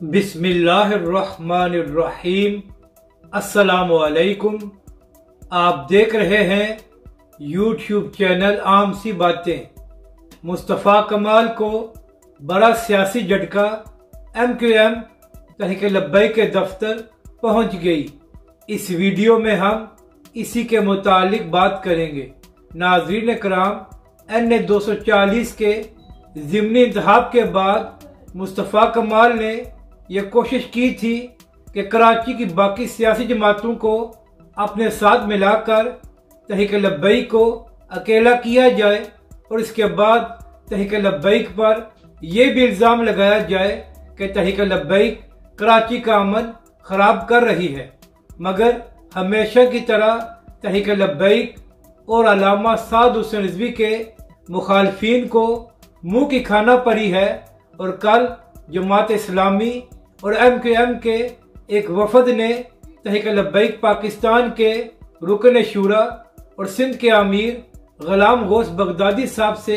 बिस्मिल्लाहिर्रहमानिर्रहीम। अस्सलामुअलैकुम। आप देख रहे हैं यूट्यूब चैनल आम सी बातें। मुस्तफ़ा कमाल को बड़ा सियासी झटका। MQM तहरीक लब्बैक के दफ्तर पहुंच गई। इस वीडियो में हम इसी के मुतालिक बात करेंगे। नाज़रीन कराम, NA 240 के ज़िमनी इंतखाब के बाद मुस्तफ़ा कमाल ने यह कोशिश की थी कि कराची की बाकी सियासी जमातों को अपने साथ मिलाकर तहरीक लब्बैक को अकेला किया जाए और इसके बाद तहरीक लब्बैक पर यह भी इल्ज़ाम लगाया जाए कि तहरीक लब्बैक कराची का अमन खराब कर रही है। मगर हमेशा की तरह तहरीक लब्बैक और अल्लामा साद हुसैन रिजवी के मुखालफीन को मुंह की खाना पड़ी है और कल जमात इस्लामी और MQM के एक वफद ने तहरीक लब्बैक पाकिस्तान के रुकन शूरा और सिंध के अमीर गुलाम गौस बगदादी साहब से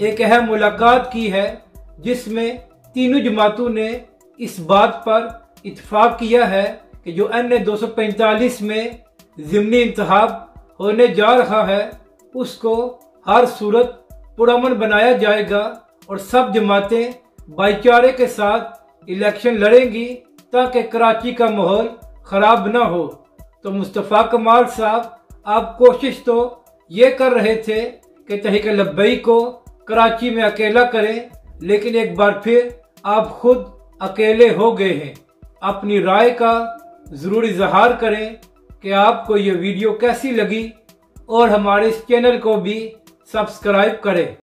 एक अहम मुलाकात की है, जिसमें तीनों जमातों ने इस बात पर इत्फाक किया है कि जो NA 245 में ज़िमनी इंतखाब होने जा रहा है उसको हर सूरत पुरअमन बनाया जाएगा और सब जमातें भाईचारे के साथ इलेक्शन लड़ेंगी ताकि कराची का माहौल खराब ना हो। तो मुस्तफ़ा कमाल साहब, आप कोशिश तो ये कर रहे थे कि तहरीक लब्बैक को कराची में अकेला करें, लेकिन एक बार फिर आप खुद अकेले हो गए हैं। अपनी राय का ज़रूर इजहार करें कि आपको ये वीडियो कैसी लगी और हमारे इस चैनल को भी सब्सक्राइब करें।